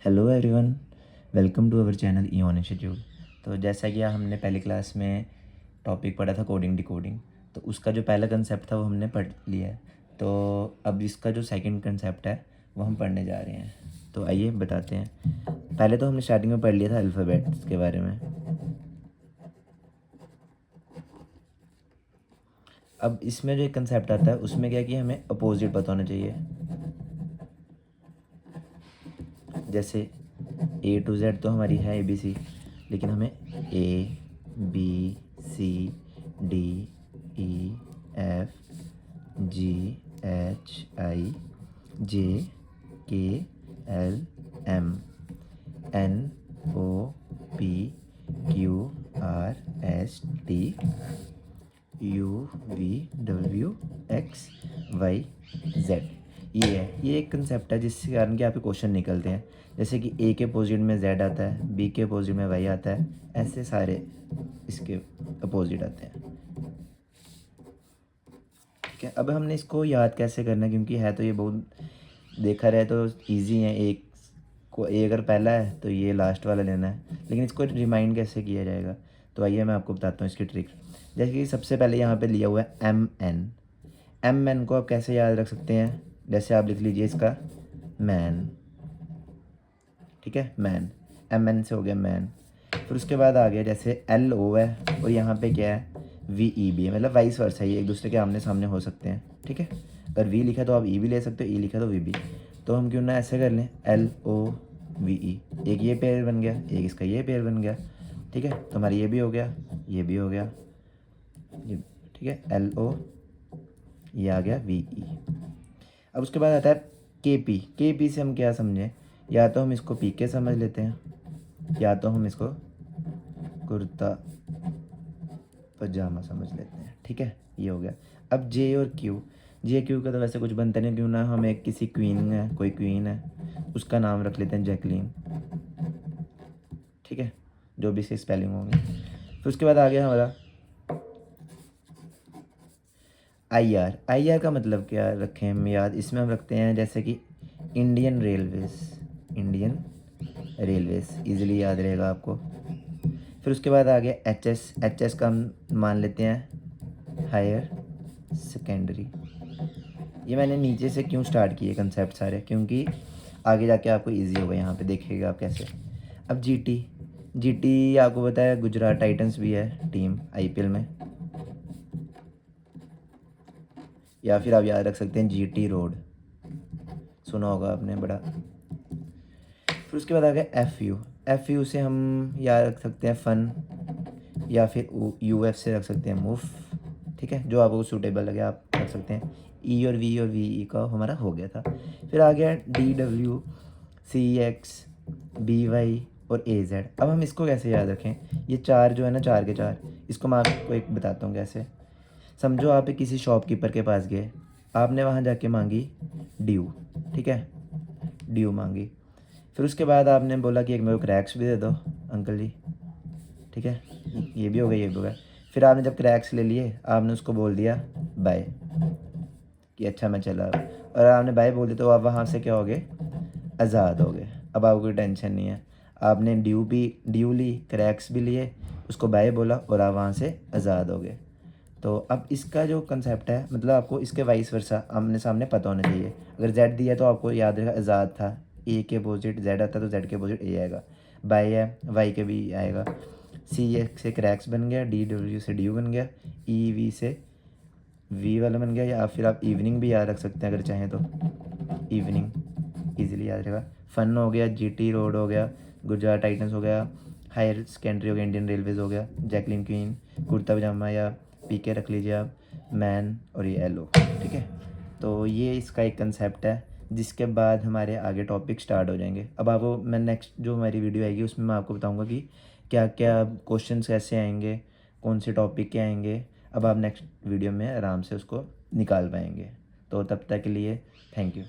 Hello everyone, welcome to our channel Eon institute. तो जैसा कि हमने पहली क्लास में टॉपिक पढ़ा था कोडिंग डिकोडिंग, तो उसका जो पहला कंसेप्ट था वो हमने पढ़ लिया है। तो अब इसका जो सेकंड कंसेप्ट है वो हम पढ़ने जा रहे हैं। तो आइए बताते हैं। पहले तो हमने स्टार्टिंग में पढ़ लिया था अल्फ़ाबेट्स के बारे में। अब इसमें जो एक कंसेप्ट आता है उसमें क्या है कि हमें अपोजिट पता होना चाहिए। जैसे ए टू जेड तो हमारी है ABC, लेकिन हमें ABCDEFGHIJKLMNOPQRSTUVWXYZ, ये एक कंसेप्ट है जिसके कारण कि आपके क्वेश्चन निकलते हैं। जैसे कि ए के अपोजिट में जेड आता है, बी के अपोजिट में वाई आता है, ऐसे सारे इसके अपोजिट आते हैं। ठीक है, अब हमने इसको याद कैसे करना है, क्योंकि है तो ये बहुत देखा रहे तो इजी है। एक को ए अगर पहला है तो ये लास्ट वाला लेना है, लेकिन इसको रिमाइंड कैसे किया जाएगा, तो आइए मैं आपको बताता हूँ इसकी ट्रिक। जैसे कि सबसे पहले यहाँ पे लिया हुआ है एम एन को आप कैसे याद रख सकते हैं। जैसे आप लिख लीजिए इसका मैन, ठीक है, मैन, MN से हो गया मैन। फिर उसके बाद आ गया जैसे LO है और यहाँ पे क्या है VEB है, मतलब वाइस वर्सा है, ये एक दूसरे के आमने सामने हो सकते हैं। ठीक है, अगर V लिखा तो आप E भी ले सकते हो, E लिखा तो VB। तो हम क्यों ना ऐसे कर लें LOVE, एक ये पेयर बन गया, एक इसका ये पेयर बन गया। ठीक है, तो हमारा ये भी हो गया, ये भी हो गया, ये, ठीक है, LO, ये आ गया VE। अब उसके बाद आता है KP से हम क्या समझें, या तो हम इसको PK समझ लेते हैं या तो हम इसको कुर्ता पजामा समझ लेते हैं। ठीक है, ये हो गया। अब J और Q का तो वैसे कुछ बनता नहीं, क्यों ना हम एक किसी क्वीन है, कोई क्वीन है उसका नाम रख लेते हैं जैकलीन। ठीक है, जो भी इसकी स्पेलिंग होंगी। फिर उसके बाद आ गया हमारा आई आर का मतलब क्या रखें हम याद, इसमें हम रखते हैं जैसे कि इंडियन रेलवेज, इजीली याद रहेगा आपको। फिर उसके बाद आ गया एच एस का हम मान लेते हैं हायर सेकेंडरी। ये मैंने नीचे से क्यों स्टार्ट किए कंसेप्ट सारे, क्योंकि आगे जाके आपको इजी होगा, यहाँ पे देखिएगा आप कैसे। अब जी टी आपको बताया गुजरात टाइटंस भी है टीम IPL में, या फिर आप याद रख सकते हैं GT रोड, सुना होगा आपने बड़ा। फिर उसके बाद आ गया एफ यू से हम याद रख सकते हैं फन, या फिर UF से रख सकते हैं मूव। ठीक है, जो आपको सूटेबल लगे आप रख सकते हैं। ई और VE का हमारा हो गया था। फिर आ गया DWCX BY और AZ। अब हम इसको कैसे याद रखें, ये चार जो है ना, चार के चार, इसको मैं आपको एक बताता हूँ कैसे। समझो आप किसी शॉपकीपर के पास गए, आपने वहाँ जाके मांगी ड्यू। ठीक है, ड्यू मांगी। फिर उसके बाद आपने बोला कि एक मेरे को क्रैक्स भी दे दो अंकल जी। ठीक है, ये भी हो गया, ये भी हो गया। फिर आपने जब क्रैक्स ले लिए, आपने उसको बोल दिया बाय, कि अच्छा मैं चला, और आपने बाय बोल दिया तो आप वहाँ से क्या हो गए, आज़ाद हो गए। अब आपको कोई टेंशन नहीं है, आपने ड्यू ली, क्रैक्स भी लिए, उसको बाय बोला और आप वहाँ से आज़ाद हो गए। तो अब इसका जो कंसेप्ट है, मतलब आपको इसके वाइस वर्सा आमने सामने पता होना चाहिए। अगर जेड दिया तो आपको याद रहेगा आज़ाद था, ए के अपोजिट जेड आता तो जेड के अपोजिट ए आएगा, बाय है वाई के भी आएगा, सी से क्रैक्स बन गया, DW से ड्यू बन गया, EV से वी वाला बन गया, या फिर आप इवनिंग भी याद रख सकते हैं अगर चाहें तो, इवनिंग इजीली याद रहेगा। फन हो गया, GT रोड हो गया, गुजरात टाइटंस हो गया, हायर सेकेंडरी हो गया, इंडियन रेलवेज हो गया, जैकलिन क्वीन, कुर्ता पजामा या PK रख लीजिए आप, मैन, और ये LO। ठीक है, तो ये इसका एक कंसेप्ट है, जिसके बाद हमारे आगे टॉपिक स्टार्ट हो जाएंगे। अब आपको मैं नेक्स्ट जो हमारी वीडियो आएगी उसमें मैं आपको बताऊंगा कि क्या क्या क्वेश्चंस कैसे आएंगे, कौन से टॉपिक के आएंगे। अब आप नेक्स्ट वीडियो में आराम से उसको निकाल पाएंगे। तो तब तक के लिए थैंक यू।